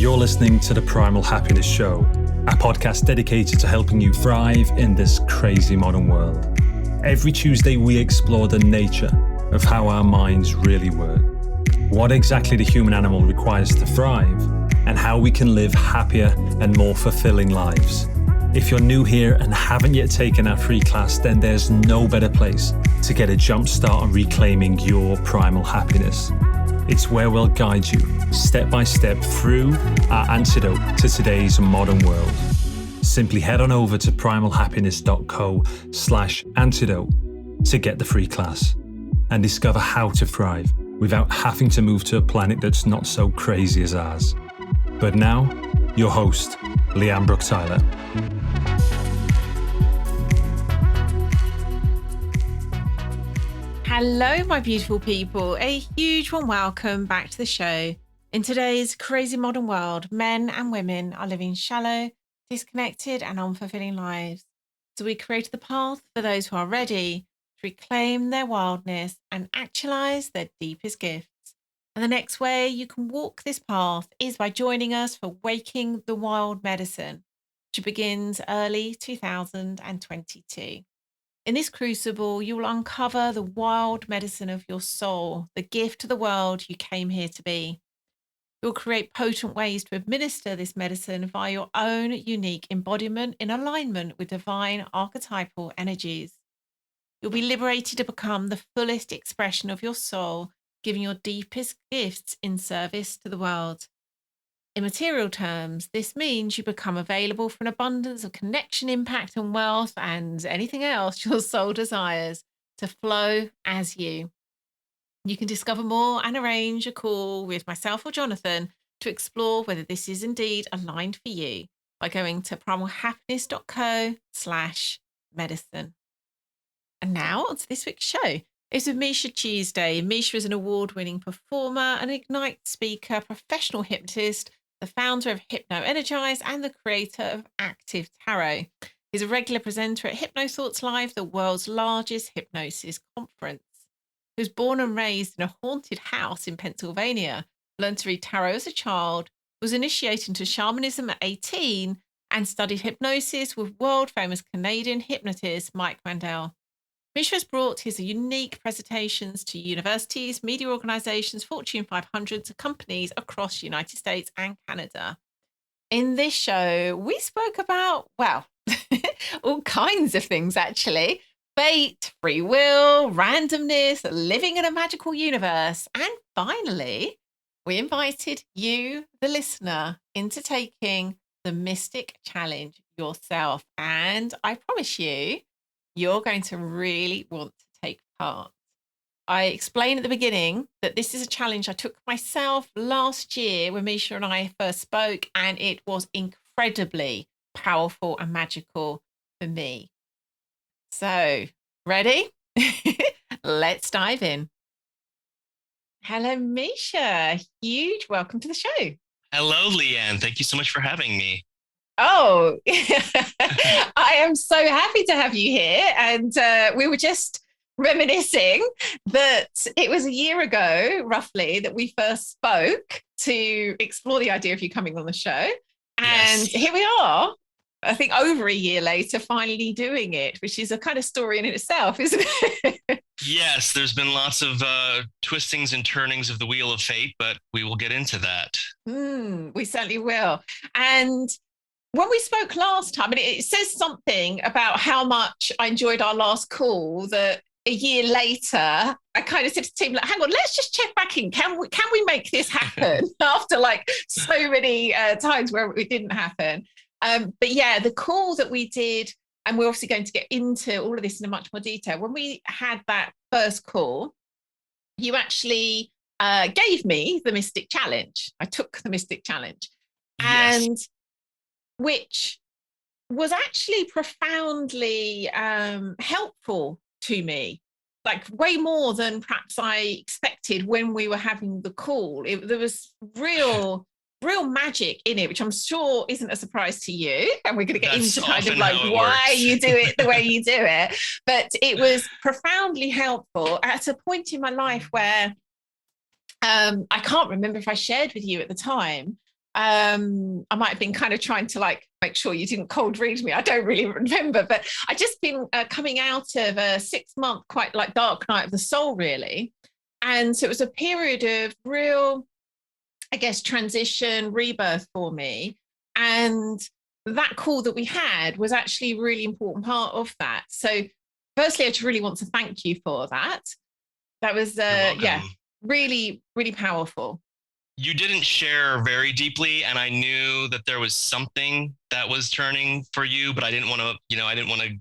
You're listening to the Primal Happiness Show, a podcast dedicated to helping you thrive in this crazy modern world. Every Tuesday, we explore the nature of how our minds really work, what exactly the human animal requires to thrive, and how we can live happier and more fulfilling lives. If you're new here and haven't yet taken our free class, then there's no better place to get a jump start on reclaiming your primal happiness. It's where we'll guide you step by step through our antidote to today's modern world. Simply head on over to primalhappiness.co/antidote to get the free class and discover how to thrive without having to move to a planet that's not so crazy as ours. But now, your host, Lian Brooke-Tyler. Hello, my beautiful people. A huge warm welcome back to the show. In today's crazy modern world, men and women are living shallow, disconnected, and unfulfilling lives. So we created the path for those who are ready to reclaim their wildness and actualize their deepest gifts. And the next way you can walk this path is by joining us for Waking the Wild Medicine, which begins early 2022. In this crucible, you will uncover the wild medicine of your soul, the gift to the world you came here to be. You'll create potent ways to administer this medicine via your own unique embodiment in alignment with divine archetypal energies. You'll be liberated to become the fullest expression of your soul, giving your deepest gifts in service to the world. In material terms, this means you become available for an abundance of connection, impact, and wealth, and anything else your soul desires to flow as you. You can discover more and arrange a call with myself or Jonathan to explore whether this is indeed aligned for you by going to primalhappiness.co/medicine. And now on to this week's show. It's with Misha Tuesday. Misha is an award-winning performer, an Ignite speaker, professional hypnotist, the founder of Hyno-Energize, and the creator of Active Tarot. He's a regular presenter at Hynothoughts Live, the world's largest hypnosis conference. He was born and raised in a haunted house in Pennsylvania, learned to read tarot as a child, was initiated into shamanism at 18, and studied hypnosis with world-famous Canadian hypnotist Mike Mandel. Misha has brought his unique presentations to universities, media organizations, Fortune 500 to companies across the United States and Canada. In this show, we spoke about, well, all kinds of things, actually. Fate, free will, randomness, living in a magical universe. And finally, we invited you, the listener, into taking the Mystic Challenge yourself. And I promise you, you're going to really want to take part. I explained at the beginning that this is a challenge I took myself last year when Misha and I first spoke, and it was incredibly powerful and magical for me. So, ready? Let's dive in. Hello, Misha. Huge welcome to the show. Hello, Lian. Thank you so much for having me. Oh, I am so happy to have you here. And we were just reminiscing that it was a year ago, roughly, that we first spoke to explore the idea of you coming on the show. And Here we are, I think over a year later, finally doing it, which is a kind of story in itself, isn't it? Yes, there's been lots of twistings and turnings of the wheel of fate, but we will get into that. We certainly will. And when we spoke last time, and it says something about how much I enjoyed our last call, that a year later, I kind of said to the team, like, hang on, let's just check back in. Can we make this happen after like so many times where it didn't happen? But yeah, the call that we did, and we're obviously going to get into all of this in much more detail. When we had that first call, you actually gave me the Mystic Challenge. I took the Mystic Challenge. Yes. And which was actually profoundly helpful to me, like way more than perhaps I expected when we were having the call. There was real magic in it, which I'm sure isn't a surprise to you. And we're going to get into kind of like why you do it the way you do it. But it was profoundly helpful at a point in my life where I can't remember if I shared with you at the time, I might have been kind of trying to like make sure you didn't cold read me. I don't really remember, but I just been coming out of a 6-month, quite like dark night of the soul, really. And so it was a period of real, I guess, transition, rebirth for me. And that call that we had was actually a really important part of that. So firstly, I just really want to thank you for that. That was, really, really powerful. You didn't share very deeply, and I knew that there was something that was turning for you, but I didn't want to,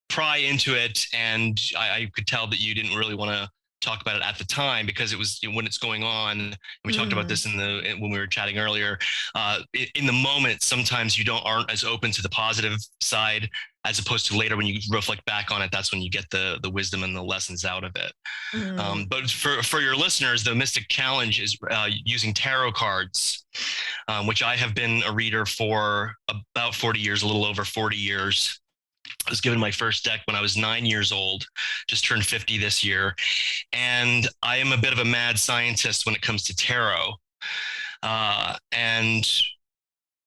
pry into it. And I could tell that you didn't really want to talk about it at the time, because it was when it's going on. And we talked about this when we were chatting earlier. In the moment, sometimes you aren't as open to the positive side, as opposed to later when you reflect back on it. That's when you get the wisdom and the lessons out of it. But for your listeners, the Mystic Challenge is using tarot cards, which I have been a reader for about 40 years, a little over 40 years. I was given my first deck when I was 9 years old, just turned 50 this year. And I am a bit of a mad scientist when it comes to tarot. And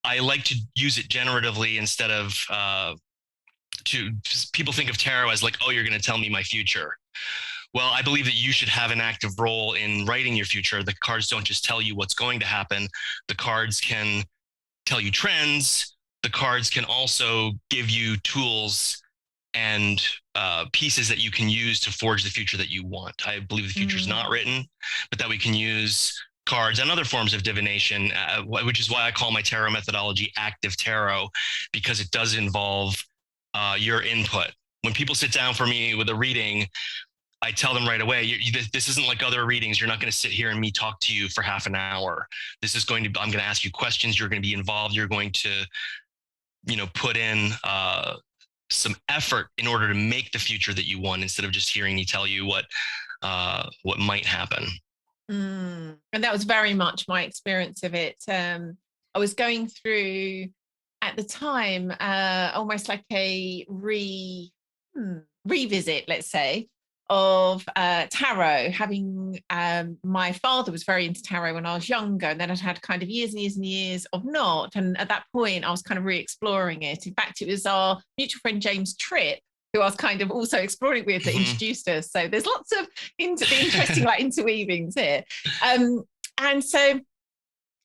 I like to use it generatively instead of people think of tarot as like, oh, you're going to tell me my future. Well, I believe that you should have an active role in writing your future. The cards don't just tell you what's going to happen. The cards can tell you trends. The cards can also give you tools and pieces that you can use to forge the future that you want. I believe the future is not written, but that we can use cards and other forms of divination, which is why I call my tarot methodology active tarot, because it does involve your input. When people sit down for me with a reading, I tell them right away, this isn't like other readings. You're not going to sit here and me talk to you for half an hour. I'm going to ask you questions. You're going to be involved. You're going to, put in some effort in order to make the future that you want, instead of just hearing me tell you what might happen. And that was very much my experience of it. I was going through at the time almost like a revisit, let's say, of tarot. Having my father was very into tarot when I was younger, and then I'd had kind of years and years and years of not. And at that point, I was kind of re-exploring it. In fact, it was our mutual friend James Tripp, who I was kind of also exploring with, that introduced us. So there's lots of interesting like interweavings here. And so,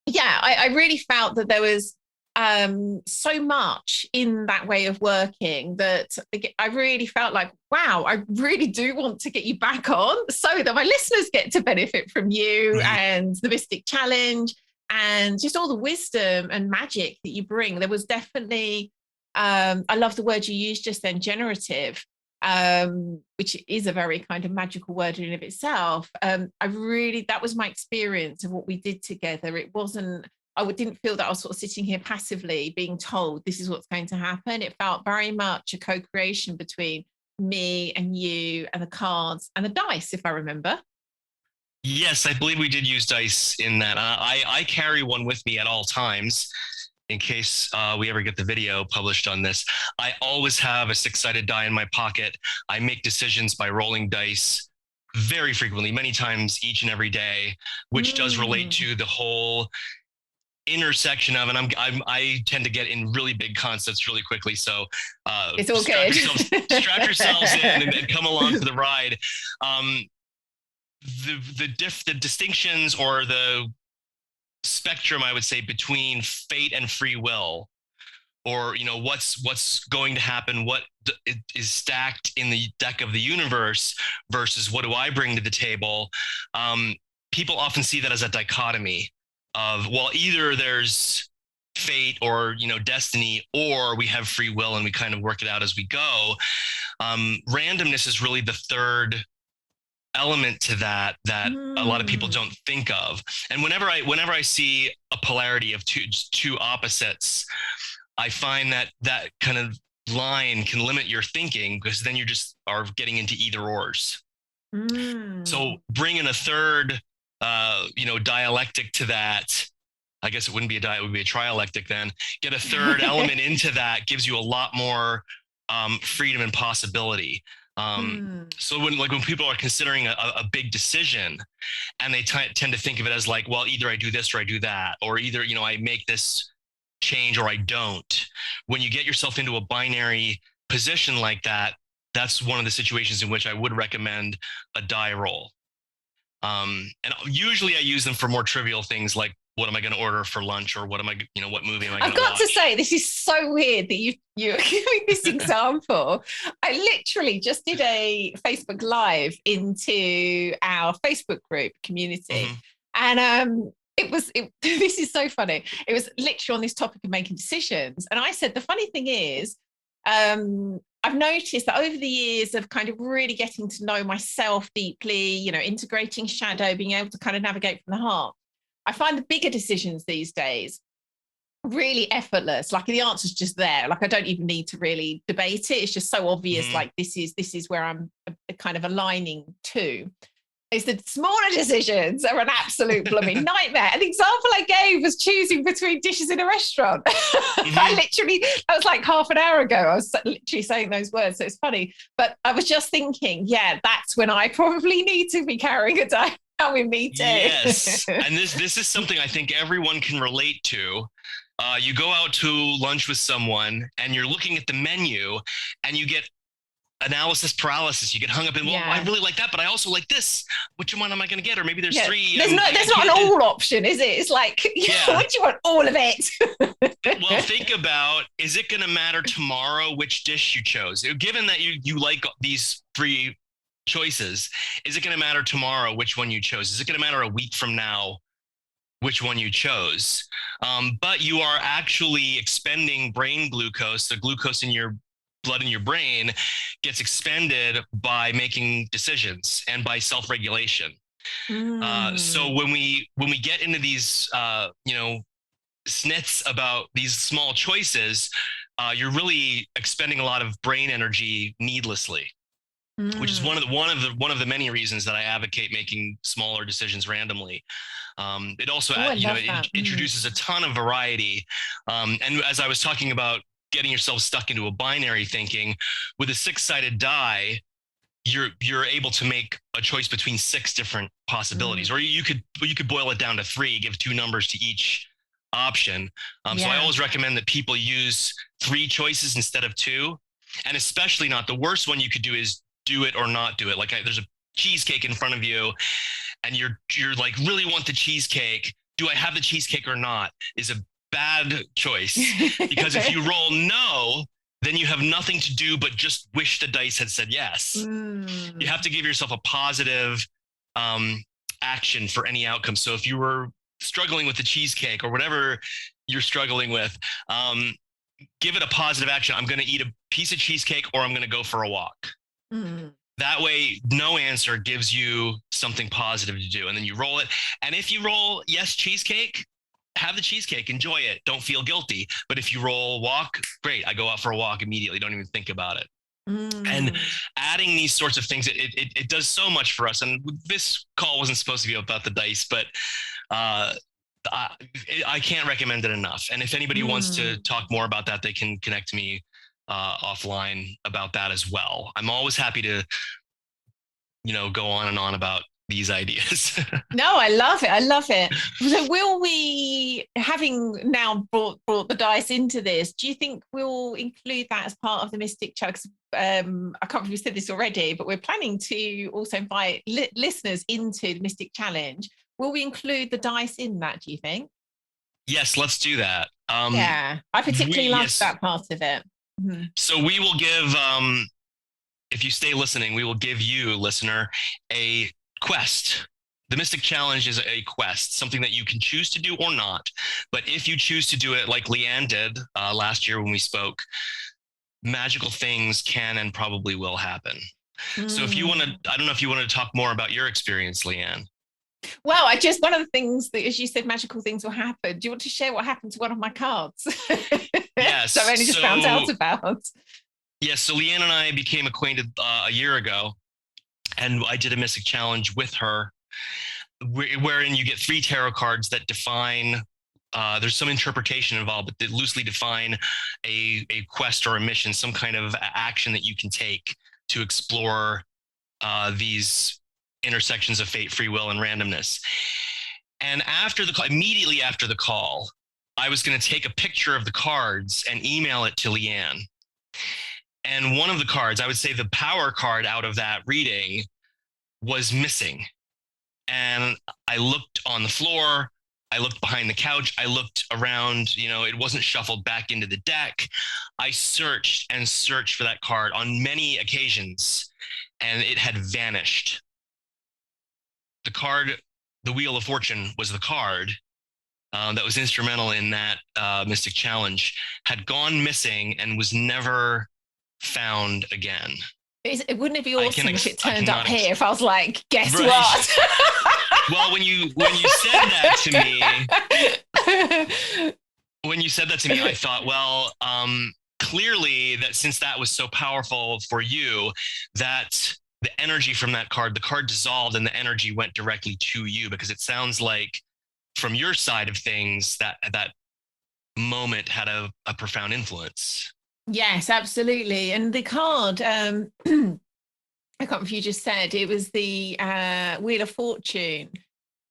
yeah, I really felt that there was so much in that way of working that I really felt like, wow, I really do want to get you back on so that my listeners get to benefit from you and the Mystic Challenge and just all the wisdom and magic that you bring. There was definitely, I love the word you used just then, generative, which is a very kind of magical word in and of itself. That was my experience of what we did together. It wasn't, I didn't feel that I was sort of sitting here passively being told this is what's going to happen. It felt very much a co-creation between me and you and the cards and the dice, if I remember. Yes, I believe we did use dice in that. I carry one with me at all times in case we ever get the video published on this. I always have a six-sided die in my pocket. I make decisions by rolling dice very frequently, many times each and every day, which does relate to the whole intersection of, and I tend to get in really big concepts really quickly. So it's all good. Strap yourselves in and come along for the ride. The distinctions or the spectrum, I would say, between fate and free will, or what's going to happen, what is stacked in the deck of the universe versus what do I bring to the table. People often see that as a dichotomy of, well, either there's fate or destiny, or we have free will and we kind of work it out as we go. Randomness is really the third element to that a lot of people don't think of. And whenever I see a polarity of two opposites, I find that kind of line can limit your thinking, because then you just are getting into either ors. So bring in a third dialectic to that. I guess it wouldn't be it would be a trialectic then. Get a third element into that gives you a lot more freedom and possibility. So when people are considering a big decision, and they tend to think of it as like, well, either I do this or I do that, or either, I make this change or I don't. When you get yourself into a binary position like that, that's one of the situations in which I would recommend a die roll. And usually I use them for more trivial things like, what am I going to order for lunch, or what movie am I going to watch? I've got to say, this is so weird that you're giving this example. I literally just did a Facebook Live into our Facebook group community. And this is so funny. It was literally on this topic of making decisions. And I said, the funny thing is, I've noticed that over the years of kind of really getting to know myself deeply, integrating shadow, being able to kind of navigate from the heart, I find the bigger decisions these days really effortless. Like the answer's just there. Like I don't even need to really debate it. It's just so obvious. Like this is where I'm kind of aligning to. Is that smaller decisions are an absolute blooming nightmare. An example I gave was choosing between dishes in a restaurant. That was like half an hour ago. I was literally saying those words. So it's funny. But I was just thinking, yeah, that's when I probably need to be carrying a diet with me too. Yes. And this is something I think everyone can relate to. You go out to lunch with someone and you're looking at the menu and you get analysis paralysis. You get hung up in, well, I really like that, but I also like this. Which one am I going to get? Or maybe there's three. There's not an all option, is it? It's like, what do you want? All of it. Well, think about, is it going to matter tomorrow which dish you chose? Given that you like these three choices, is it going to matter tomorrow which one you chose? Is it going to matter a week from now which one you chose? But you are actually expending brain glucose. The glucose in your blood in your brain gets expended by making decisions and by self-regulation. So when we get into these snits about these small choices, you're really expending a lot of brain energy needlessly. Which is one of the many reasons that I advocate making smaller decisions randomly. It also it introduces a ton of variety. And as I was talking about getting yourself stuck into a binary thinking, with a 6-sided die, you're able to make a choice between 6 different possibilities, or you could boil it down to 3, give 2 numbers to each option. So I always recommend that people use 3 choices instead of 2, and especially not the worst one you could do is do it or not do it. Like there's a cheesecake in front of you and you're like, really want the cheesecake. Do I have the cheesecake or not? Is a bad choice, because if you roll no, then you have nothing to do but just wish the dice had said yes. You have to give yourself a positive action for any outcome. So if you were struggling with the cheesecake or whatever you're struggling with, give it a positive action. I'm going to eat a piece of cheesecake, or I'm going to go for a walk. That way, no answer gives you something positive to do. And then you roll it. And if you roll yes, cheesecake, have the cheesecake, enjoy it. Don't feel guilty. But if you roll walk, great. I go out for a walk immediately. Don't even think about it. And adding these sorts of things, it does so much for us. And this call wasn't supposed to be about the dice, but I can't recommend it enough. And if anybody wants to talk more about that, they can connect to me offline about that as well. I'm always happy to, go on and on about these ideas. No, I love it. So will we, having now brought the dice into this, do you think we'll include that as part of the Mystic Challenge? I can't remember if you said this already, but we're planning to also invite listeners into the Mystic Challenge. Will we include the dice in that, do you think? Yes, let's do that. I particularly love that part of it. So we will give, if you stay listening, we will give you, listener, a quest. The Mystic Challenge is a quest, something that you can choose to do or not. But if you choose to do it like Lian did last year when we spoke, magical things can and probably will happen. So if you want to, I don't know if you wanted to talk more about your experience, Lian. Well, one of the things that, as you said, magical things will happen. Do you want to share what happened to one of my cards? Yes. So I only just found out about. Yes. So Lian and I became acquainted a year ago, and I did a Mystic Challenge with her, wherein you get 3 tarot cards that define, there's some interpretation involved, but they loosely define a quest or a mission, some kind of action that you can take to explore these intersections of fate, free will, and randomness. And after the call, immediately after the call, I was going to take a picture of the cards and email it to Lian. And one of the cards, I would say the power card out of that reading, was missing. And I looked on the floor, I looked behind the couch, I looked around, it wasn't shuffled back into the deck. I searched and searched for that card on many occasions, and it had vanished. The card, the Wheel of Fortune, was the card that was instrumental in that Mystic Challenge, had gone missing and was never found again. Wouldn't it be awesome if it turned up here? If I was like, guess what? Well, when you said that to me, I thought, well, clearly that since that was so powerful for you, that the energy from that card, the card dissolved and the energy went directly to you, because it sounds like from your side of things that moment had a profound influence. Yes, absolutely. And the card, I can't remember if you just said, it was the Wheel of Fortune.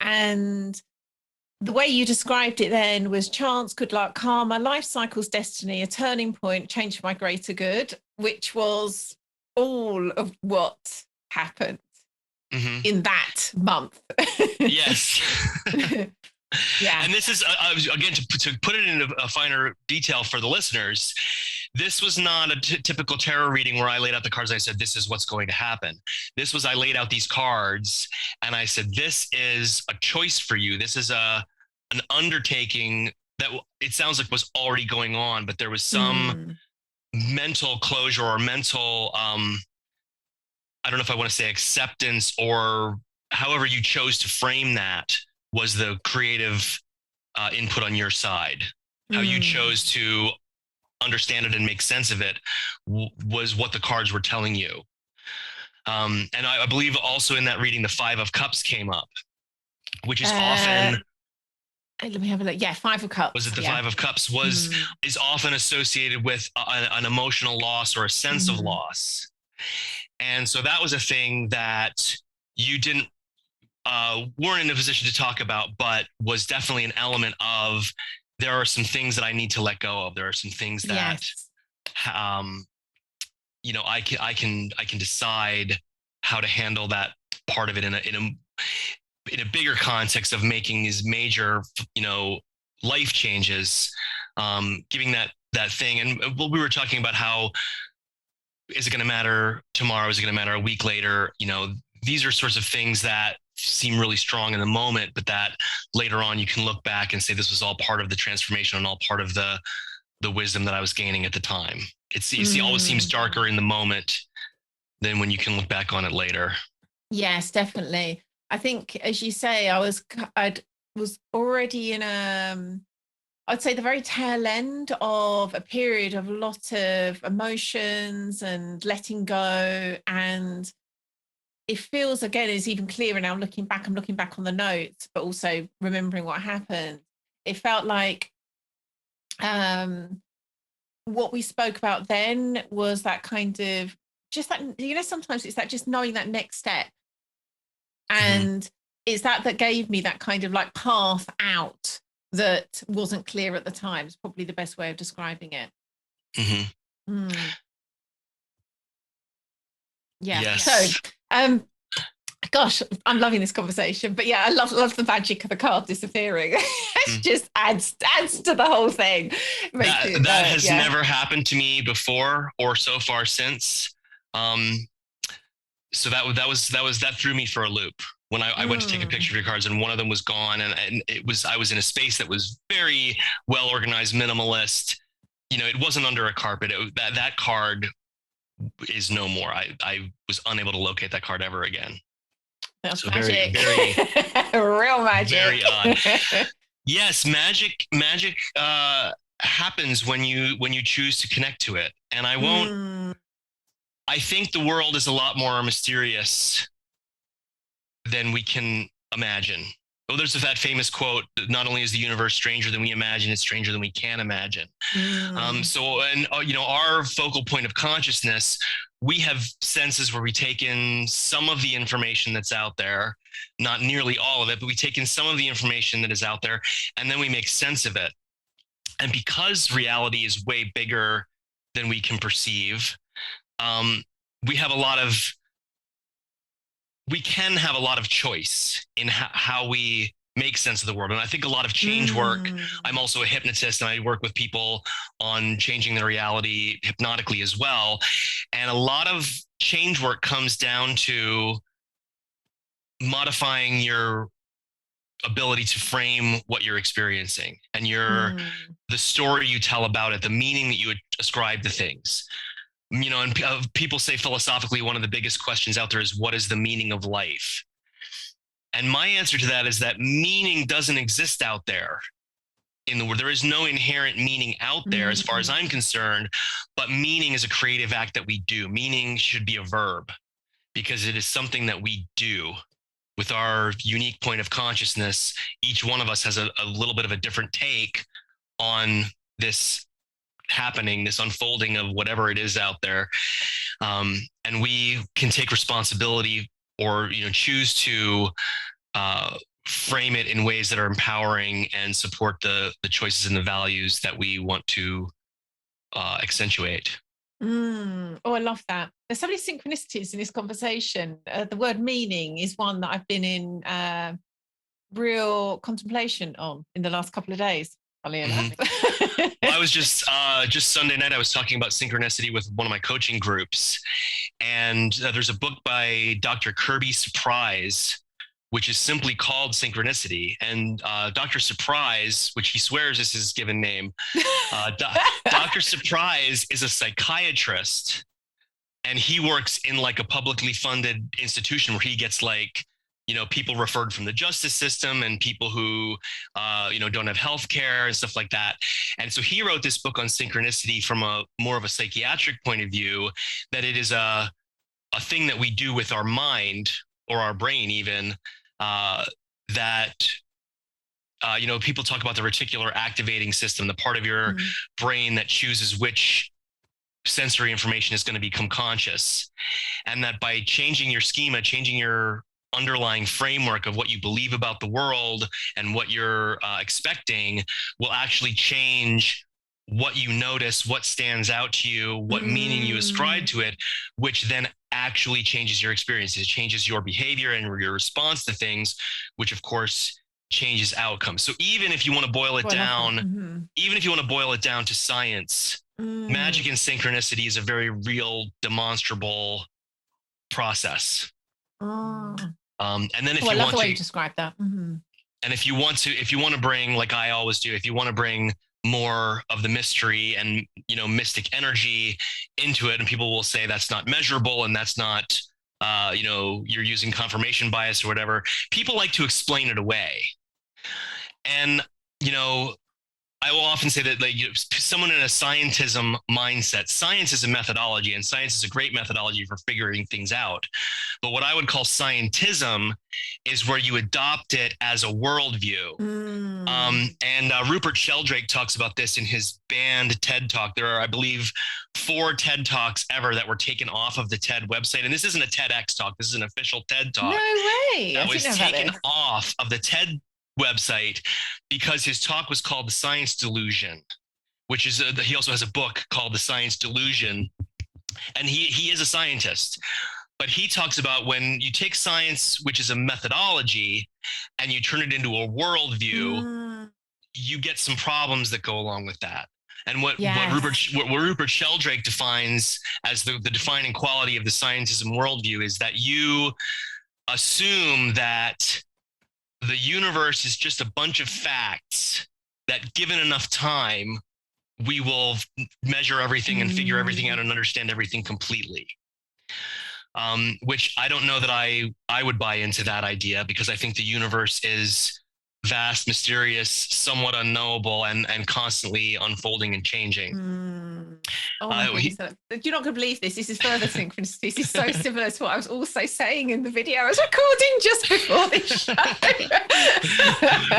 And the way you described it then was chance, good luck, karma, life cycles, destiny, a turning point, change for my greater good, which was all of what happened in that month. Yes. Yeah. And this is, again, to put it in a finer detail for the listeners, this was not a typical tarot reading where I laid out the cards and I said, this is what's going to happen. This was, I laid out these cards and I said, this is a choice for you. This is an undertaking that it sounds like was already going on, but there was some mental closure or mental, I don't know if I want to say acceptance, or however you chose to frame that was the creative input on your side. How you chose to understand it and make sense of it was what the cards were telling you. And I believe also in that reading, the Five of Cups came up, which is often... Let me have a look. Yeah, Five of Cups. Was it the Five of Cups is often associated with an emotional loss or a sense of loss. And so that was a thing that you weren't in a position to talk about, but was definitely an element of, there are some things that I need to let go of. There are some things that, I can decide how to handle that part of it in a bigger context of making these major, life changes, giving that thing. And we were talking about how, is it going to matter tomorrow? Is it going to matter a week later? These are sorts of things that seem really strong in the moment, but that later on you can look back and say, this was all part of the transformation and all part of the wisdom that I was gaining at the time. It always seems darker in the moment than when you can look back on it later. Yes, definitely. I think, as you say, I was already in I'd say the very tail end of a period of a lot of emotions and letting go. And it feels, again, is even clearer now looking back. I'm looking back on the notes, but also remembering what happened. It felt like what we spoke about then was that kind of just that, sometimes it's that just knowing that next step. And it's that gave me that kind of like path out that wasn't clear at the time. It's probably the best way of describing it. Yeah. Yes. So, gosh, I'm loving this conversation. But yeah, I love the magic of the card disappearing. It just adds to the whole thing. That has never happened to me before or so far since. So that threw me for a loop when I went to take a picture of your cards and one of them was gone, and I was in a space that was very well organized, minimalist. It wasn't under a carpet. That card is no more. I was unable to locate that card ever again. That's so magic. Very, very real magic. Very odd. Yes, magic happens when you choose to connect to it, and I won't. I think the world is a lot more mysterious than we can imagine. Well, there's that famous quote, not only is the universe stranger than we imagine, it's stranger than we can imagine. Our focal point of consciousness, we have senses where we take in some of the information that's out there, not nearly all of it, but we take in some of the information that is out there, and then we make sense of it. And because reality is way bigger than we can perceive, we can have a lot of choice in how we make sense of the world. And I think a lot of change work, I'm also a hypnotist and I work with people on changing their reality hypnotically as well. And a lot of change work comes down to modifying your ability to frame what you're experiencing and the story you tell about it, the meaning that you ascribe to things. And people say philosophically, one of the biggest questions out there is, what is the meaning of life? And my answer to that is that meaning doesn't exist out there in the world. There is no inherent meaning out there as far as I'm concerned, but meaning is a creative act that we do. Meaning should be a verb because it is something that we do with our unique point of consciousness. Each one of us has a little bit of a different take on this happening, this unfolding of whatever it is out there. And we can take responsibility or choose to frame it in ways that are empowering and support the choices and the values that we want to accentuate. Oh, I love that. There's so many synchronicities in this conversation. The word meaning is one that I've been in real contemplation on in the last couple of days. Well, I was just Sunday night, I was talking about synchronicity with one of my coaching groups. And there's a book by Dr. Kirby Surprise, which is simply called Synchronicity. And Dr. Surprise, which he swears is his given name, Dr. Surprise is a psychiatrist. And he works in like a publicly funded institution where he gets people referred from the justice system and people who, don't have health care and stuff like that. And so he wrote this book on synchronicity from a more of a psychiatric point of view, that it is a thing that we do with our mind or our brain even, people talk about the reticular activating system, the part of your brain that chooses which sensory information is going to become conscious. And that by changing your schema, changing your underlying framework of what you believe about the world and what you're expecting will actually change what you notice, what stands out to you, what meaning you ascribe to it, which then actually changes your experiences, it changes your behavior and your response to things, which of course changes outcomes. So even if you want to boil it down, even if you want to boil it down to science, magic and synchronicity is a very real, demonstrable process. And then if I you love want the way to you describe that. and if you want to bring, like I always do, if you want to bring more of the mystery and mystic energy into it, and people will say that's not measurable and that's not you're using confirmation bias or whatever, people like to explain it away. And I will often say that someone in a scientism mindset, science is a methodology and science is a great methodology for figuring things out. But what I would call scientism is where you adopt it as a worldview. And Rupert Sheldrake talks about this in his banned TED Talk. There are, I believe, 4 TED Talks ever that were taken off of the TED website. And this isn't a TEDx talk. This is an official TED Talk. No way. That was taken off of the TED website because his talk was called The Science Delusion, which is he also has a book called The Science Delusion, and he is a scientist, but he talks about when you take science, which is a methodology, and you turn it into a worldview, you get some problems that go along with that. And what Rupert Sheldrake defines as the defining quality of the scientism worldview is that you assume that the universe is just a bunch of facts that, given enough time, we will measure everything and figure everything out and understand everything completely. Which I don't know that I would buy into that idea, because I think the universe is vast, mysterious, somewhat unknowable, and constantly unfolding and changing. Oh my goodness. You're not going to believe this. This is further synchronicity. This is so similar to what I was also saying in the video I was recording just before this show.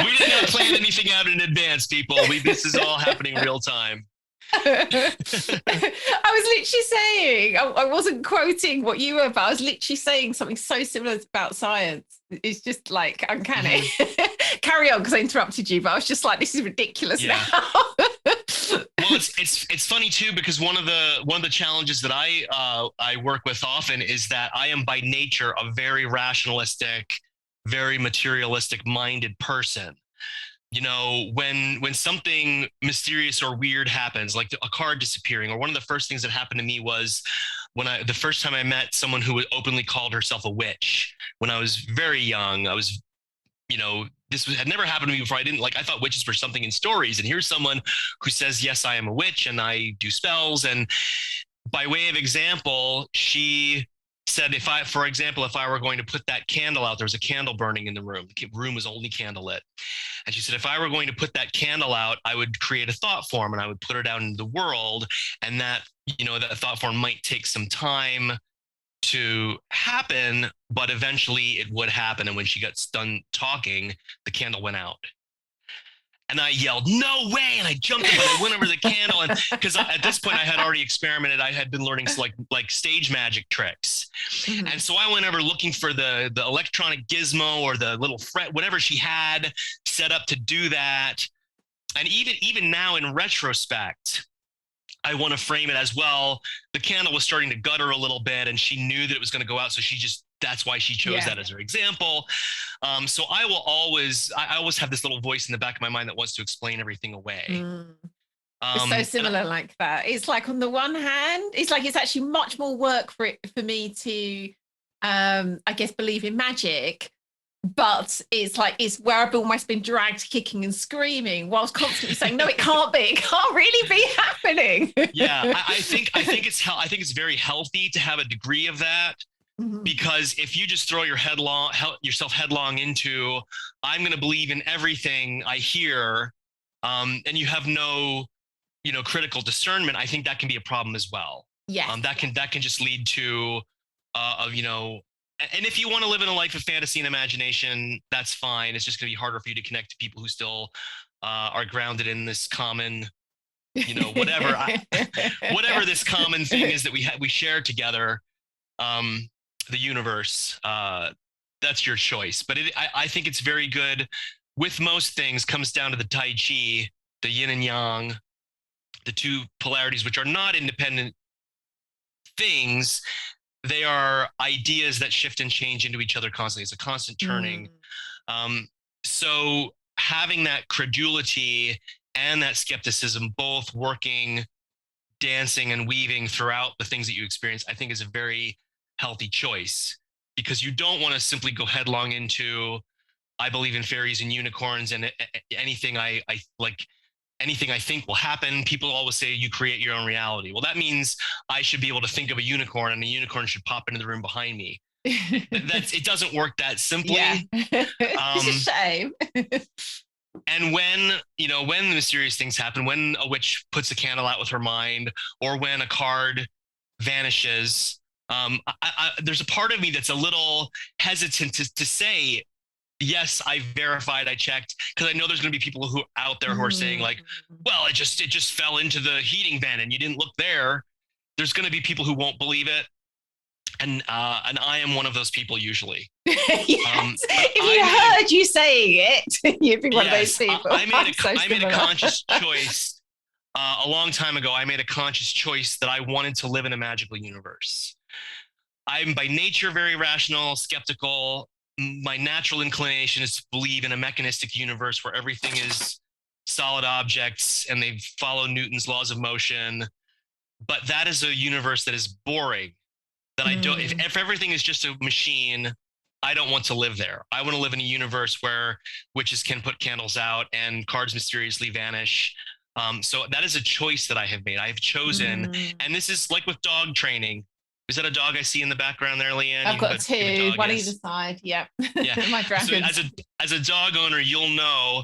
We did not plan anything out in advance, people. This is all happening real time. I was literally saying, I wasn't quoting what you were, but I was literally saying something so similar about science. It's just like uncanny. Carry on, because I interrupted you, but I was just like, this is ridiculous now. Well, it's funny too, because one of the challenges that I work with often is that I am by nature a very rationalistic, very materialistic minded person. You know, when something mysterious or weird happens, like a card disappearing, or one of the first things that happened to me was the first time I met someone who openly called herself a witch when I was very young. I was, you know, had never happened to me before. I thought witches were something in stories, and here's someone who says, yes, I am a witch and I do spells. And by way of example, she said, if I were going to put that candle out, there was a candle burning in the room. The room was only candlelit. And she said, if I were going to put that candle out, I would create a thought form and I would put it out into the world. And that, you know, that thought form might take some time to happen, but eventually it would happen. And when she got done talking, the candle went out. And I yelled, no way. And I jumped up and I went over the candle. And because at this point I had already experimented, I had been learning like stage magic tricks. Mm-hmm. And so I went over looking for the electronic gizmo or the little fret, whatever she had set up to do that. And even now in retrospect, I want to frame it as, well, the candle was starting to gutter a little bit and she knew that it was going to go out. So that's why she chose that as her example. So I always have this little voice in the back of my mind that wants to explain everything away. It's so similar like that. It's like, on the one hand, it's like it's actually much more work for me to, I guess, believe in magic. But it's like, it's where I've almost been dragged kicking and screaming whilst constantly saying, no, it can't be. It can't really be happening. Yeah, I think it's very healthy to have a degree of that. Mm-hmm. Because if you just throw yourself headlong into, I'm going to believe in everything I hear, and you have no, you know, critical discernment, I think that can be a problem as well. Yeah. That can just lead to, you know, and if you want to live in a life of fantasy and imagination, that's fine. It's just going to be harder for you to connect to people who still are grounded in this common, you know, whatever this common thing is that we share together. The universe, that's your choice. But I think it's very good with most things, comes down to the Tai Chi, the yin and yang, the two polarities, which are not independent things. They are ideas that shift and change into each other constantly. It's a constant turning. So having that credulity and that skepticism both working, dancing and weaving throughout the things that you experience, I think is a very healthy choice, because you don't want to simply go headlong into, I believe in fairies and unicorns and anything I think will happen. People always say you create your own reality. Well, that means I should be able to think of a unicorn and a unicorn should pop into the room behind me. It doesn't work that simply. Yeah. It's a shame. And when the mysterious things happen, when a witch puts a candle out with her mind, or when a card vanishes, there's a part of me that's a little hesitant to say, yes, I verified, I checked, because I know there's going to be people who out there who are saying like, well, it just fell into the heating vent and you didn't look there. There's going to be people who won't believe it. And I am one of those people usually. Yes. If you heard you saying it, you'd be one of those people. I made a conscious choice a long time ago. I made a conscious choice that I wanted to live in a magical universe. I'm by nature very rational, skeptical. My natural inclination is to believe in a mechanistic universe where everything is solid objects and they follow Newton's laws of motion. But that is a universe that is boring. That I don't. If everything is just a machine, I don't want to live there. I want to live in a universe where witches can put candles out and cards mysteriously vanish. So that is a choice that I have made. I have chosen, and this is like with dog training. Is that a dog I see in the background there, Lian? I've got two, one either side. Yep. Yeah. My dragon. So as a dog owner, you'll know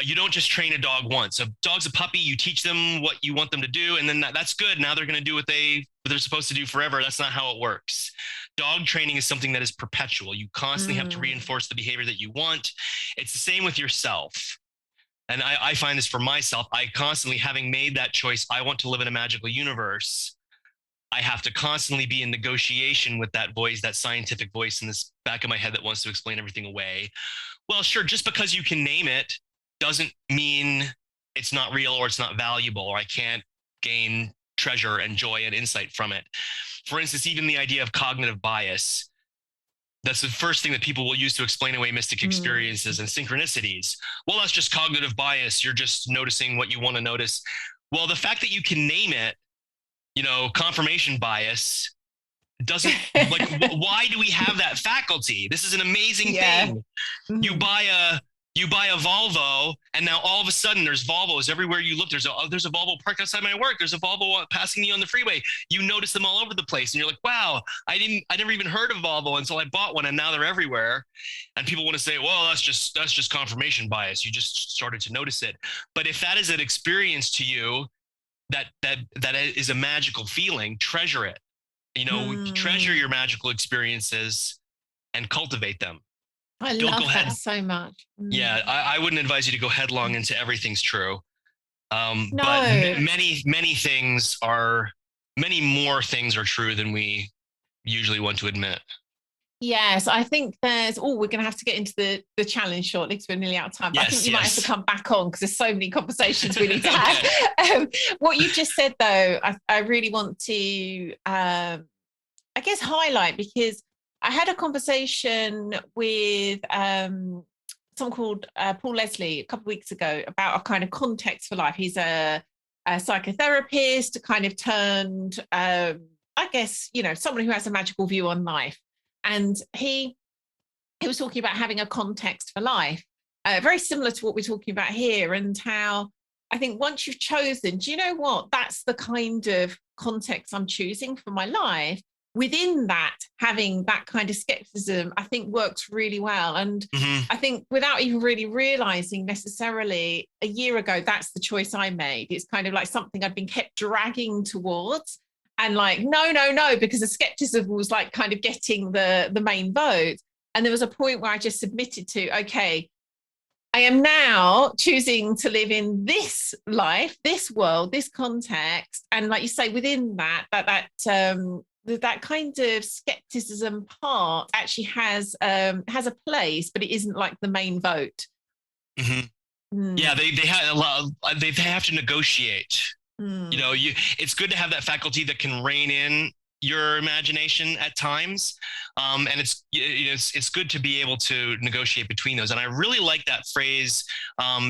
you don't just train a dog once. A dog's a puppy. You teach them what you want them to do, and then that's good. Now they're going to do what they're supposed to do forever. That's not how it works. Dog training is something that is perpetual. You constantly have to reinforce the behavior that you want. It's the same with yourself. And I find this for myself. I constantly, having made that choice, I want to live in a magical universe. I have to constantly be in negotiation with that voice, that scientific voice in this back of my head that wants to explain everything away. Well, sure, just because you can name it doesn't mean it's not real or it's not valuable, or I can't gain treasure and joy and insight from it. For instance, even the idea of cognitive bias, that's the first thing that people will use to explain away mystic experiences and synchronicities. Well, that's just cognitive bias. You're just noticing what you want to notice. Well, the fact that you can name it, confirmation bias, doesn't like why do we have that faculty? This is an amazing thing. You buy a Volvo, and now all of a sudden there's Volvos everywhere you look. There's a Volvo parked outside my work. There's a Volvo passing you on the freeway. You notice them all over the place, and you're like, wow, I never even heard of Volvo until I bought one, and now they're everywhere. And people want to say, well, that's just confirmation bias. You just started to notice it. But if that is an experience to you, that is a magical feeling, treasure it. Treasure your magical experiences and cultivate them. I love that so much. Yeah, I wouldn't advise you to go headlong into everything's true. No. But many more things are true than we usually want to admit. Yes, I think we're going to have to get into the challenge shortly because we're nearly out of time. But I think you might have to come back on because there's so many conversations we need to have. What you just said, though, I really want to, highlight, because I had a conversation with someone called Paul Leslie a couple of weeks ago about a kind of context for life. He's a psychotherapist, kind of turned, someone who has a magical view on life. And he was talking about having a context for life, very similar to what we're talking about here, and how I think once you've chosen, do you know what? That's the kind of context I'm choosing for my life. Within that, having that kind of skepticism, I think works really well. And I think without even really realizing necessarily a year ago, that's the choice I made. It's kind of like something I've been kept dragging towards. And like, no, because the skepticism was like kind of getting the main vote. And there was a point where I just submitted to, okay, I am now choosing to live in this life, this world, this context. And like you say, within that kind of skepticism part actually has a place, but it isn't like the main vote. Yeah, they have to negotiate. It's good to have that faculty that can rein in your imagination at times, and it's good to be able to negotiate between those. And I really like that phrase,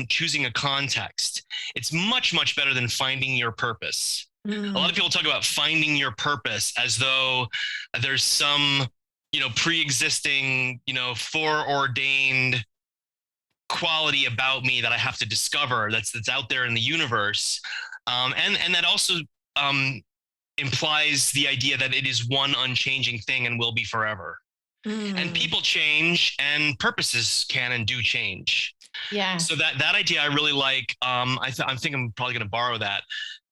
choosing a context. It's much better than finding your purpose. A lot of people talk about finding your purpose as though there's some pre-existing foreordained quality about me that I have to discover that's out there in the universe. And that also implies the idea that it is one unchanging thing and will be forever. And people change, and purposes can and do change. Yeah. So that idea I really like. I think I'm probably going to borrow that.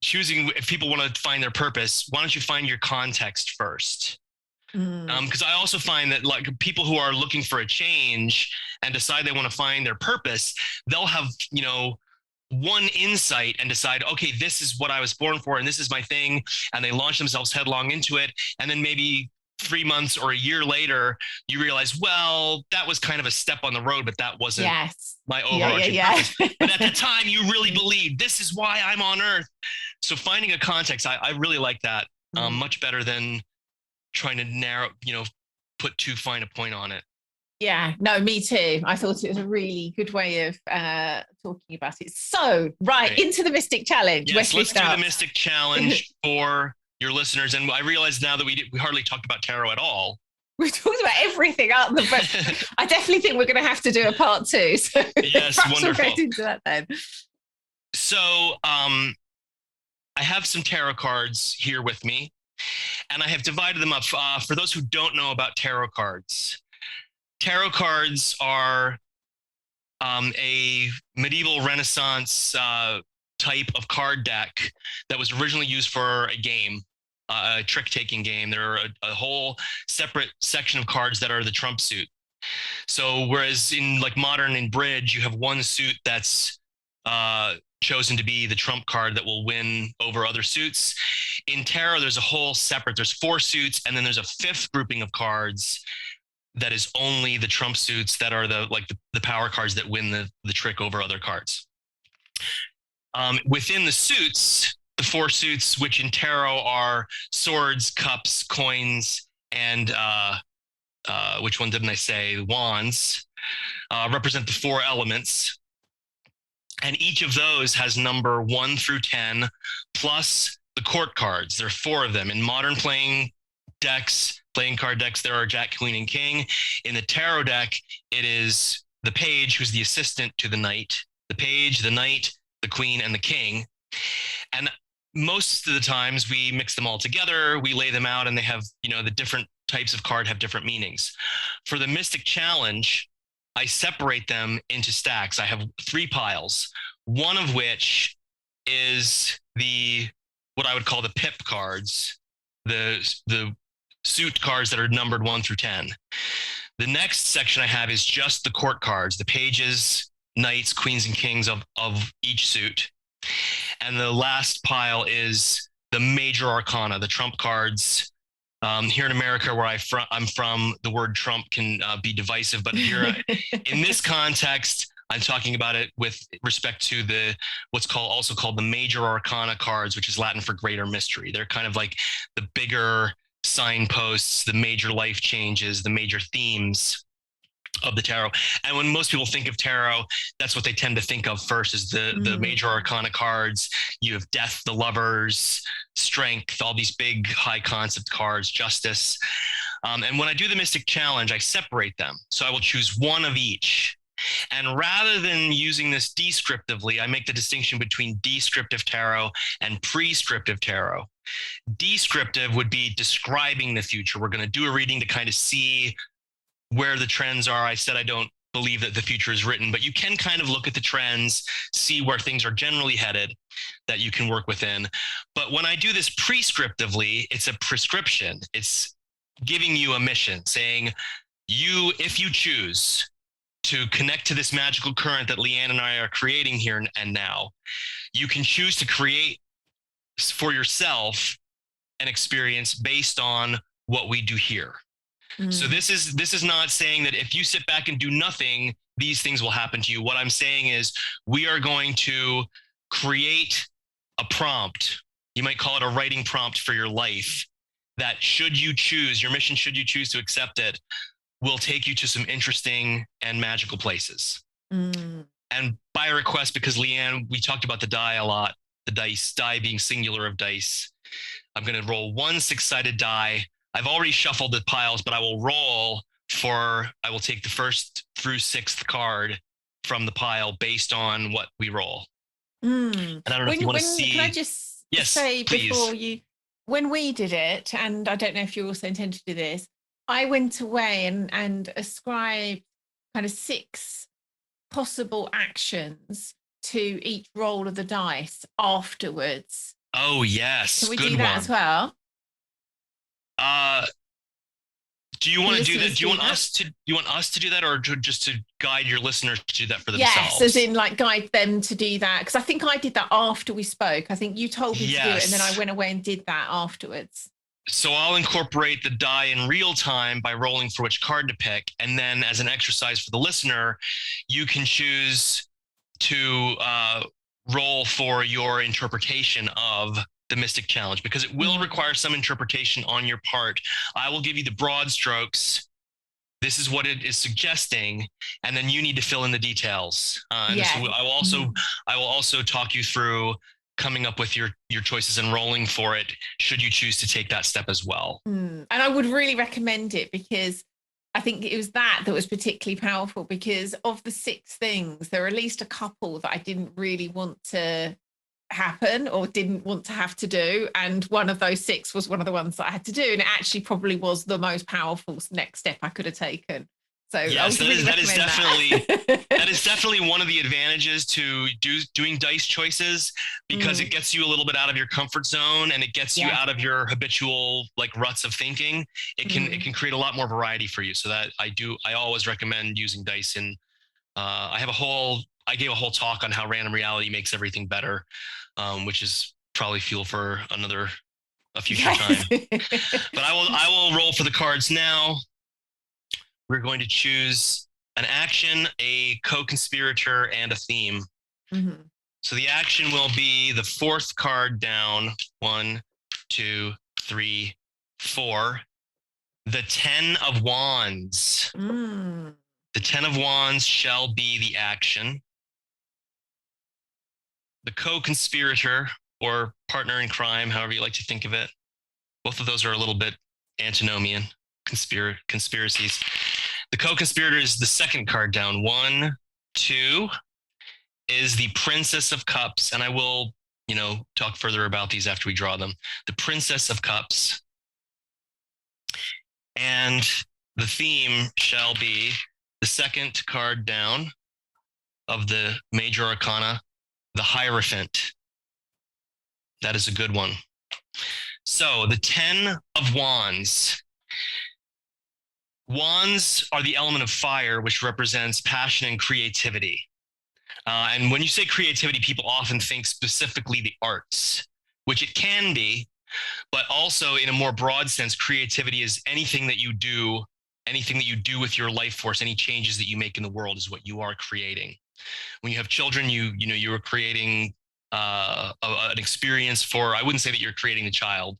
Choosing, if people want to find their purpose, why don't you find your context first? Because I also find that like people who are looking for a change and decide they want to find their purpose, they'll have one insight and decide, okay, this is what I was born for and this is my thing, and they launch themselves headlong into it, and then maybe 3 months or a year later you realize, well, that was kind of a step on the road, but that wasn't my overarching purpose. But at the time you really believed this is why I'm on earth. So finding a context, I really like that, much better than trying to narrow, put too fine a point on it. Yeah, no, me too. I thought it was a really good way of talking about it. So, right, into the Mystic Challenge. Yes, let's do the Mystic Challenge for your listeners. And I realize now that we hardly talked about tarot at all. We talked about everything out the book. I definitely think we're going to have to do a part 2. So yes, wonderful. We'll get into that then. So, I have some tarot cards here with me, and I have divided them up. For those who don't know about tarot cards are a medieval Renaissance type of card deck that was originally used for a game, a trick-taking game. There are a whole separate section of cards that are the trump suit. So whereas in like modern in bridge, you have one suit that's chosen to be the trump card that will win over other suits. In tarot, there's a whole separate, there's 4 suits, and then there's a 5th grouping of cards that is only the trump suits that are the power cards that win the trick over other cards. Within the suits, the 4 suits, which in tarot are swords, cups, coins, and which one didn't I say? Wands, represent the 4 elements. And each of those has number 1 through 10, plus the court cards. There are 4 of them. In modern playing card decks, there are Jack, Queen, and King. In the tarot deck, it is the page, who's the assistant to the knight, the page, the knight, the queen, and the king. And most of the times we mix them all together, we lay them out, and they have, the different types of card have different meanings. For the Mystic Challenge, I separate them into stacks. I have 3 piles, one of which is what I would call the pip cards, the suit cards that are numbered 1 through 10. The next section I have is just the court cards, the pages, knights, queens, and kings of each suit. And the last pile is the major arcana, the trump cards. Here in America, where I'm from, the word Trump can be divisive, but here in this context, I'm talking about it with respect to what's also called the major arcana cards, which is Latin for greater mystery. They're kind of like the bigger signposts, the major life changes, the major themes of the tarot. And when most people think of tarot, that's what they tend to think of first, is the major arcana cards. You have death, the lovers, strength, all these big high concept cards, justice. And when I do the Mystic Challenge, I separate them. So I will choose one of each. And rather than using this descriptively, I make the distinction between descriptive tarot and prescriptive tarot. Descriptive would be describing the future. We're going to do a reading to kind of see where the trends are. I said I don't believe that the future is written, but you can kind of look at the trends, see where things are generally headed that you can work within. But when I do this prescriptively, it's a prescription. It's giving you a mission, saying, if you choose to connect to this magical current that Lian and I are creating here and now, you can choose to create for yourself an experience based on what we do here. So this is not saying that if you sit back and do nothing, these things will happen to you. What I'm saying is we are going to create a prompt. You might call it a writing prompt for your life that, should you choose, your mission, should you choose to accept it, will take you to some interesting and magical places. And by request, because Lian, we talked about the die a lot, the die being singular of dice. I'm going to roll 1 6-sided die. I've already shuffled the piles, but I will take the 1st through 6th card from the pile based on what we roll. And I don't know if you want to see. Can I just say, please. before when we did it, and I don't know if you also intend to do this, I went away and ascribed kind of 6 possible actions to each roll of the dice afterwards. Oh, yes. Can we do that as well? Do you want to do that? Do you want us to do that, or just to guide your listeners to do that for themselves? Yes, as in like guide them to do that. Because I think I did that after we spoke. I think you told me to do it, and then I went away and did that afterwards. So I'll incorporate the die in real time by rolling for which card to pick. And then as an exercise for the listener, you can choose to roll for your interpretation of the Mystic Challenge, because it will require some interpretation on your part. I will give you the broad strokes. This is what it is suggesting, and then you need to fill in the details. So I will also talk you through coming up with your choices and rolling for it, should you choose to take that step as well. And I would really recommend it, because I think it was that was particularly powerful, because of the 6 things, there are at least a couple that I didn't really want to happen or didn't want to have to do, and one of those 6 was one of the ones that I had to do, and it actually probably was the most powerful next step I could have taken. So yes, I would really that is definitely recommend that is definitely one of the advantages to doing dice choices, because it gets you a little bit out of your comfort zone, and it gets you Yeah. out of your habitual like ruts of thinking. It can create a lot more variety for you. So that I always recommend using dice. And I gave a whole talk on how random reality makes everything better, which is probably fuel for a future time. But I will roll for the cards now. We're going to choose an action, a co-conspirator, and a theme. So the action will be the fourth card down. 1, 2, 3, 4. The 10 of Wands. The 10 of Wands shall be the action. The co-conspirator, or partner in crime, however you like to think of it. Both of those are a little bit antinomian, conspiracies. The co-conspirator is the second card down. 1, 2 is the Princess of Cups, and I will, talk further about these after we draw them. The Princess of Cups. And the theme shall be the second card down of the Major Arcana, the Hierophant. That is a good one. So the 10 of Wands. Wands are the element of fire, which represents passion and creativity. And when you say creativity, people often think specifically the arts, which it can be, but also in a more broad sense, creativity is anything that you do with your life force, any changes that you make in the world is what you are creating. When you have children, you are creating an experience for, I wouldn't say that you're creating the child.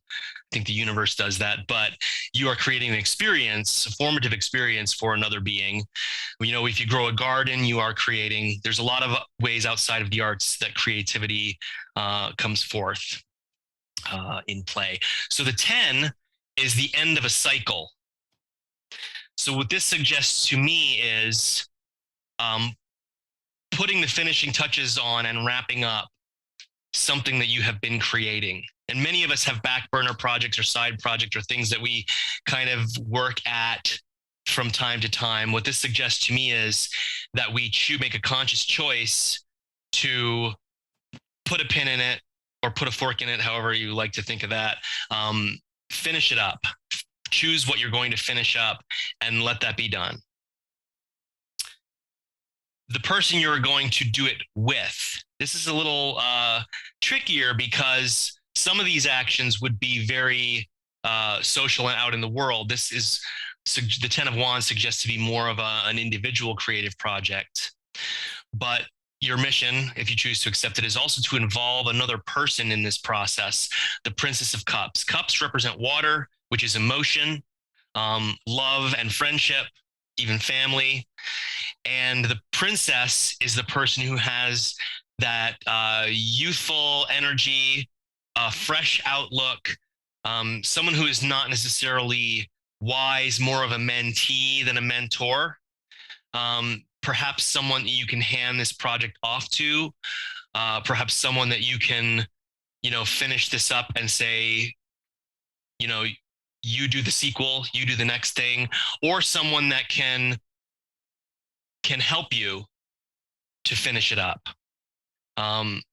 I think the universe does that, but you are creating an experience, a formative experience for another being. If you grow a garden, you are creating, there's a lot of ways outside of the arts that creativity comes forth in play. So the 10 is the end of a cycle. So what this suggests to me is putting the finishing touches on and wrapping up something that you have been creating. And many of us have back burner projects or side projects or things that we kind of work at from time to time. What this suggests to me is that we make a conscious choice to put a pin in it or put a fork in it, however you like to think of that. Finish it up. Choose what you're going to finish up and let that be done. The person you're going to do it with. This is a little trickier because some of these actions would be very social and out in the world. This is the 10 of Wands suggests to be more of an individual creative project. But your mission, if you choose to accept it, is also to involve another person in this process. The Princess of Cups. Cups represent water, which is emotion, love and friendship, even family. And the princess is the person who has that youthful energy, fresh outlook, someone who is not necessarily wise, more of a mentee than a mentor. Perhaps someone that you can hand this project off to, perhaps someone that you can, finish this up and say, you do the sequel, you do the next thing, or someone that can help you to finish it up.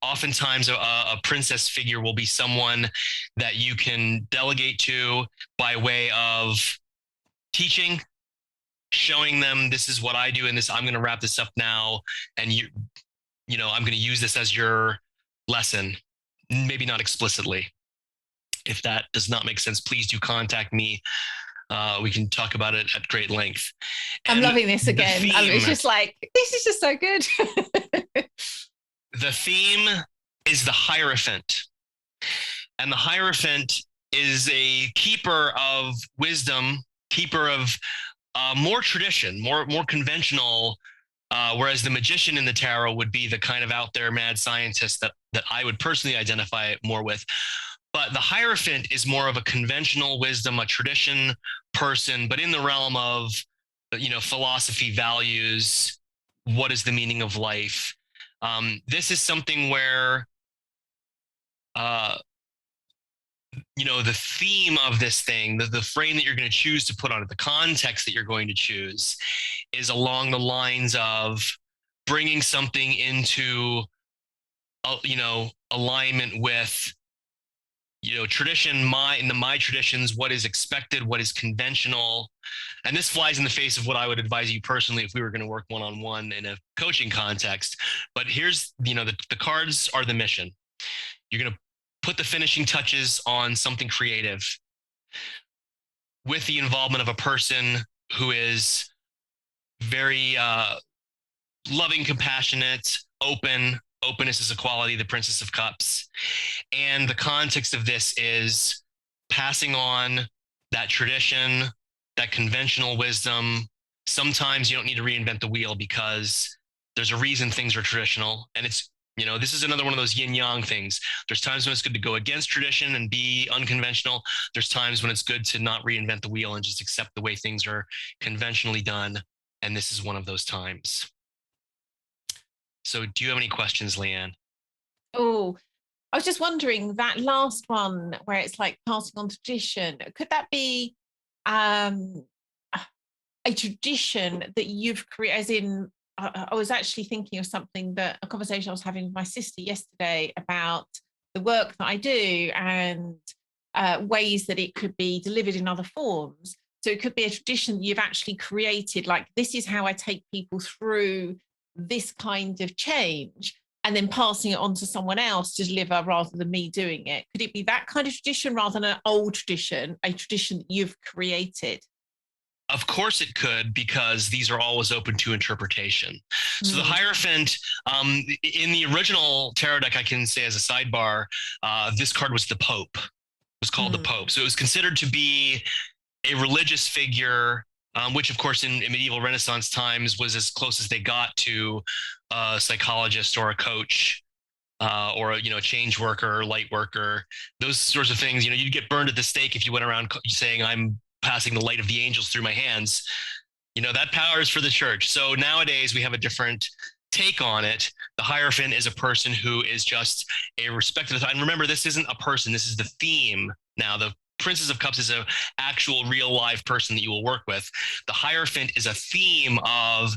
Oftentimes a princess figure will be someone that you can delegate to by way of teaching, showing them this is what I do and this, I'm going to wrap this up now. And I'm going to use this as your lesson, maybe not explicitly. If that does not make sense, please do contact me. We can talk about it at great length. I'm loving this again. It's just like, this is just so good. The theme is the Hierophant. And the Hierophant is a keeper of wisdom, keeper of more tradition, more conventional, whereas the magician in the tarot would be the kind of out there mad scientist that I would personally identify more with. But the Hierophant is more of a conventional wisdom, a tradition person, but in the realm of, philosophy, values, what is the meaning of life? This is something where the theme of this thing, the frame that you're going to choose to put on it, the context that you're going to choose is along the lines of bringing something into, alignment with, tradition, in my traditions, what is expected, what is conventional. And this flies in the face of what I would advise you personally if we were going to work one-on-one in a coaching context. But here's, the cards are the mission. You're going to put the finishing touches on something creative with the involvement of a person who is very loving, compassionate, open. Openness is a quality, the Princess of Cups. And the context of this is passing on that tradition, that conventional wisdom. Sometimes you don't need to reinvent the wheel because there's a reason things are traditional. And it's, this is another one of those yin yang things. There's times when it's good to go against tradition and be unconventional. There's times when it's good to not reinvent the wheel and just accept the way things are conventionally done. And this is one of those times. So do you have any questions, Lian? Oh, I was just wondering, that last one where it's like passing on tradition, could that be a tradition that you've created? As in, I was actually thinking of something, that a conversation I was having with my sister yesterday about the work that I do and ways that it could be delivered in other forms. So it could be a tradition that you've actually created, like, this is how I take people through this kind of change, and then passing it on to someone else to deliver rather than me doing it. Could it be that kind of tradition rather than an old tradition, a tradition that you've created? Of course it could, because these are always open to interpretation. So the Hierophant, in the original tarot deck, I can say as a sidebar, this card was the Pope. It was called the Pope. So it was considered to be a religious figure, which of course in medieval Renaissance times was as close as they got to a psychologist or a coach, or a change worker or light worker, those sorts of things. You'd get burned at the stake if you went around saying, I'm passing the light of the angels through my hands. That power is for the church. So nowadays we have a different take on it. The Hierophant is a person who is just a respected, and remember, this isn't a person, this is the theme. Now the Princess of Cups is an actual real live person that you will work with. The Hierophant is a theme of,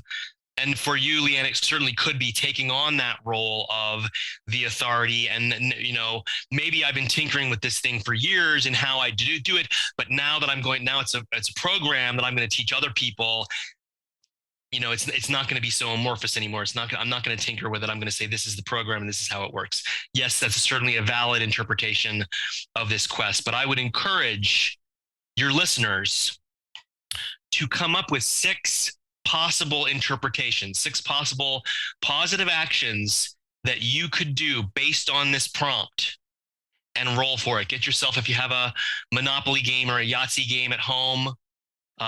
and for you, Lian, it certainly could be taking on that role of the authority. And, maybe I've been tinkering with this thing for years and how I do it. But now that it's a program that I'm going to teach other people. It's not going to be so amorphous anymore. I'm not going to tinker with it. I'm going to say, this is the program and this is how it works. Yes, that's certainly a valid interpretation of this quest. But I would encourage your listeners to come up with 6 possible interpretations, 6 possible positive actions that you could do based on this prompt, and roll for it. Get yourself, if you have a Monopoly game or a Yahtzee game at home,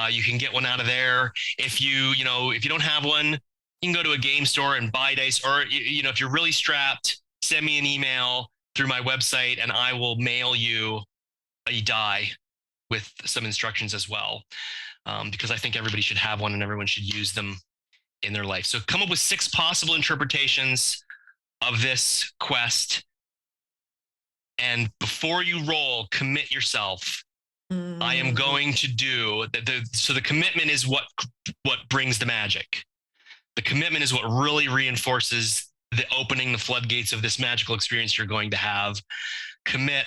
you can get one out of there. If you don't have one, you can go to a game store and buy dice, or if you're really strapped, send me an email through my website and I will mail you a die with some instructions as well. Because I think everybody should have one and everyone should use them in their life. So come up with 6 possible interpretations of this quest. And before you roll, commit yourself. I am going to do so the commitment is what brings the magic. The commitment is what really reinforces the opening the floodgates of this magical experience you're going to have. Commit.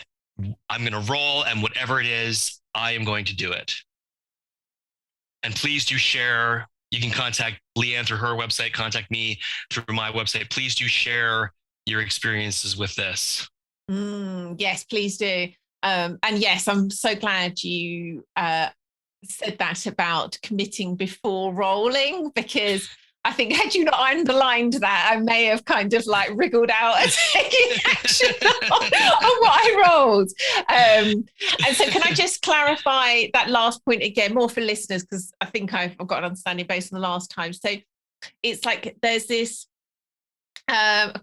I'm going to roll, and whatever it is, I am going to do it. And please do share. You can contact Lian through her website, contact me through my website. Please do share your experiences with this. Yes, please do. And yes, I'm so glad you said that about committing before rolling, because I think had you not underlined that, I may have kind of like wriggled out and taken action on what I rolled. And so can I just clarify that last point again, more for listeners, because I think I've got an understanding based on the last time. So it's like there's this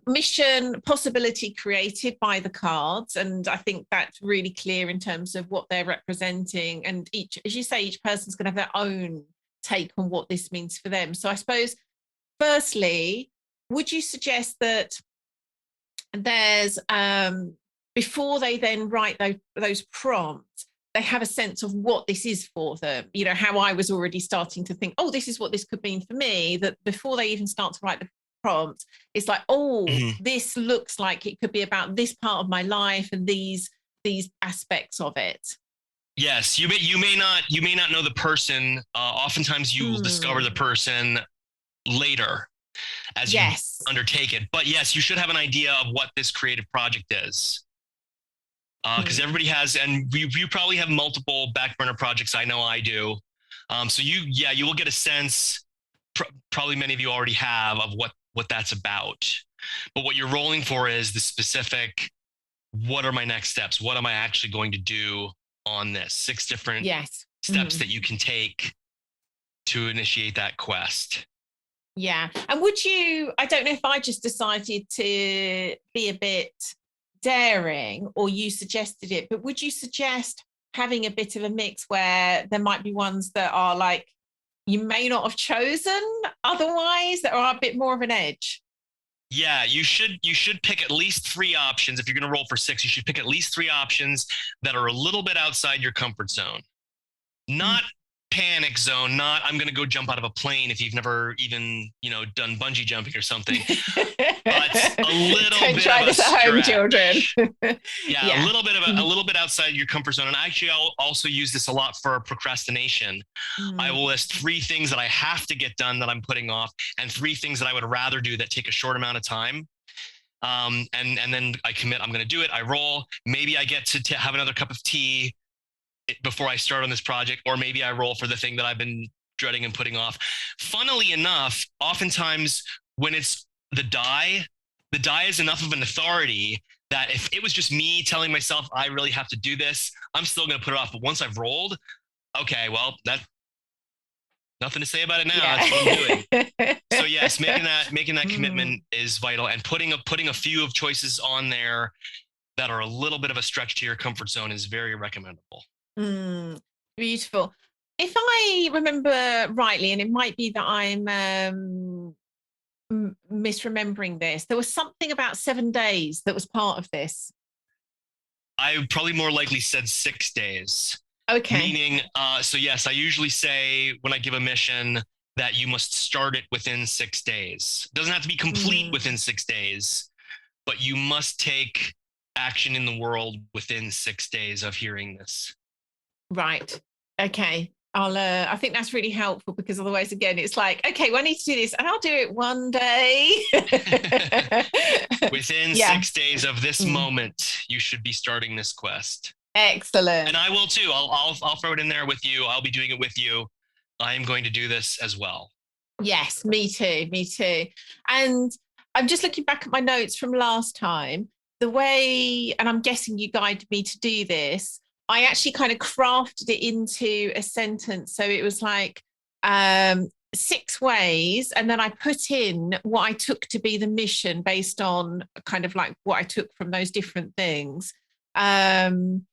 mission possibility created by the cards, and I think that's really clear in terms of what they're representing, and each, as you say, each person's going to have their own take on what this means for them. So I suppose firstly, would you suggest that there's before they then write those prompts, they have a sense of what this is for them. You know, how I was already starting to think, oh, this is what this could mean for me, that before they even start to write the prompt, it's like, oh, this looks like it could be about this part of my life and these aspects of it. Yes, you may not know the person. Oftentimes you will discover the person later as you undertake it. But yes, you should have an idea of what this creative project is. Because everybody has, and you probably have multiple back burner projects. I know I do. So you will get a sense, probably many of you already have, of what that's about. But what you're rolling for is the specific, what are my next steps? What am I actually going to do on this? 6 different steps that you can take to initiate that quest. Yeah. And I don't know if I just decided to be a bit daring or you suggested it, but would you suggest having a bit of a mix where there might be ones that are like you may not have chosen otherwise, that are a bit more of an edge? Yeah, you should pick at least 3 options. If you're going to roll for 6, you should pick at least 3 options that are a little bit outside your comfort zone. Not panic zone, not I'm going to go jump out of a plane if you've never even, done bungee jumping or something. But a little Don't bit try of this a at home, stretch. children. Yeah, a little bit outside your comfort zone. And actually, I'll also use this a lot for procrastination. I will list 3 things that I have to get done that I'm putting off, and 3 things that I would rather do that take a short amount of time. And then I commit, I'm going to do it. I roll. Maybe I get to have another cup of tea before I start on this project, or maybe I roll for the thing that I've been dreading and putting off. Funnily enough, oftentimes when it's the die is enough of an authority that if it was just me telling myself I really have to do this, I'm still going to put it off. But once I've rolled, okay, well, that nothing to say about it now. Yeah. That's what I'm doing. So yes, making that commitment is vital, and putting a few of choices on there that are a little bit of a stretch to your comfort zone is very recommendable. Beautiful. If I remember rightly, and it might be that I'm misremembering this, there was something about 7 days that was part of this. I probably more likely said 6 days. Okay. Meaning, so yes, I usually say when I give a mission that you must start it within 6 days. It doesn't have to be complete within 6 days, but you must take action in the world within 6 days of hearing this. Right. Okay. I think that's really helpful, because otherwise, again, it's like, okay, well, I need to do this and I'll do it one day. Within 6 days of this moment, you should be starting this quest. Excellent. And I will too. I'll throw it in there with you. I'll be doing it with you. I am going to do this as well. Yes, me too. And I'm just looking back at my notes from last time, the way, and I'm guessing you guided me to do this, I actually kind of crafted it into a sentence. So it was like 6 ways. And then I put in what I took to be the mission based on kind of like what I took from those different things. And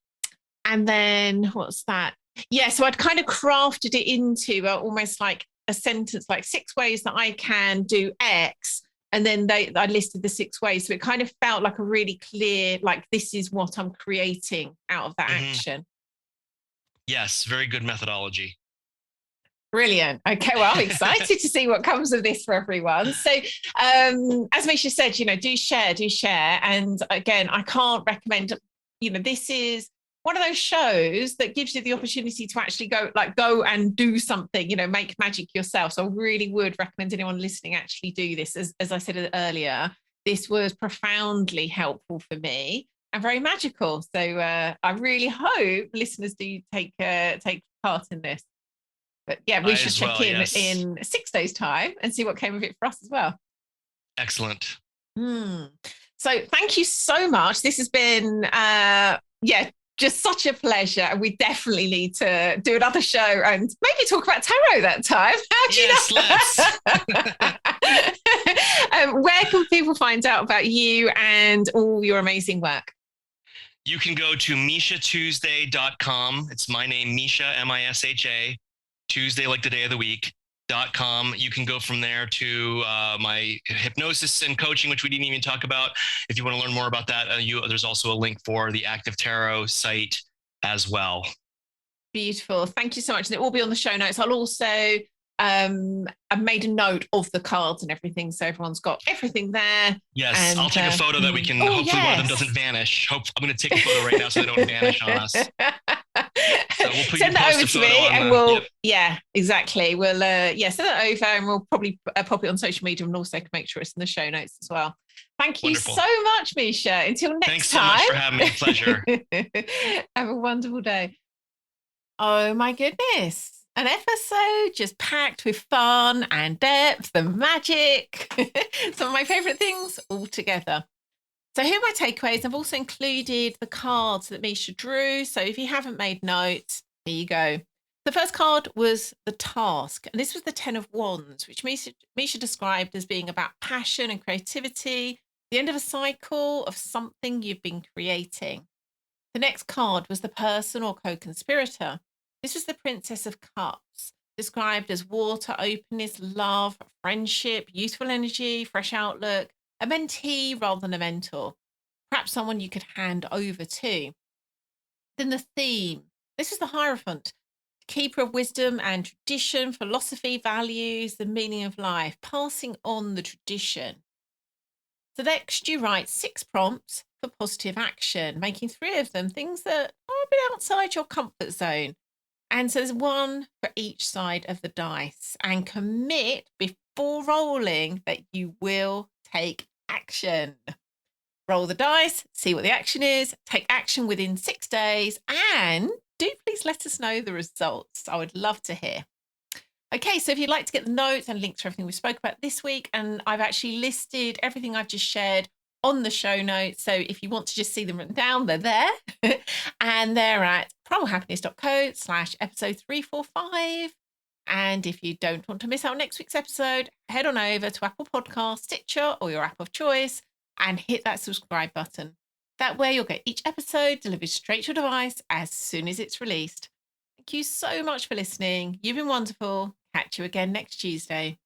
then what's that? Yeah, so I'd kind of crafted it into almost like a sentence, like 6 ways that I can do X. And then I listed the 6 ways. So it kind of felt like a really clear, like, this is what I'm creating out of that action. Yes, very good methodology. Brilliant. Okay, well, I'm excited to see what comes of this for everyone. So as Misha said, do share. And again, I can't recommend, this is one of those shows that gives you the opportunity to actually go and do something, make magic yourself. So I really would recommend anyone listening actually do this. As I said earlier, this was profoundly helpful for me and very magical. So I really hope listeners do take part in this. But yeah, we should check in 6 days' time and see what came of it for us as well. Excellent. So thank you so much. This has been, just such a pleasure. And we definitely need to do another show and maybe talk about tarot that time. How do you know? Let's. Where can people find out about you and all your amazing work? You can go to MishaTuesday.com. It's my name, Misha, Misha, Tuesday like the day of the week. You can go from there to my hypnosis and coaching, which we didn't even talk about. If you want to learn more about that, there's also a link for the Active Tarot site as well. Beautiful. Thank you so much. And it will be on the show notes. I'll also I've made a note of the cards and everything, so everyone's got everything there. Yes, and, I'll take a photo that we can. Hopefully, one of them doesn't vanish. I'm going to take a photo right now so they don't vanish on us. So we'll send that over to me, and we'll exactly. We'll send that over, and we'll probably pop it on social media, and also make sure it's in the show notes as well. Thank you so much, Misha. Until next time. Thanks so much for having me. Pleasure. Have a wonderful day. Oh my goodness. An episode just packed with fun and depth and magic. Some of my favourite things all together. So here are my takeaways. I've also included the cards that Misha drew. So if you haven't made notes, here you go. The first card was the task. And this was the 10 of Wands, which Misha described as being about passion and creativity, the end of a cycle of something you've been creating. The next card was the person or co-conspirator. This was the Princess of Cups, described as water, openness, love, friendship, youthful energy, fresh outlook, a mentee rather than a mentor, perhaps someone you could hand over to. Then the theme. This is the Hierophant, keeper of wisdom and tradition, philosophy, values, the meaning of life, passing on the tradition. So next you write 6 prompts for positive action, making 3 of them things that are a bit outside your comfort zone. And so there's 1 for each side of the dice, and commit before rolling that you will take action. Roll the dice, see what the action is, take action within 6 days, and do please let us know the results. I would love to hear. Okay, so if you'd like to get the notes and links to everything we spoke about this week, and I've actually listed everything I've just shared on the show notes. So if you want to just see them written down, they're there. And they're at primalhappiness.co/episode 345. And if you don't want to miss out on next week's episode, head on over to Apple Podcasts, Stitcher, or your app of choice and hit that subscribe button. That way you'll get each episode delivered straight to your device as soon as it's released. Thank you so much for listening. You've been wonderful. Catch you again next Tuesday.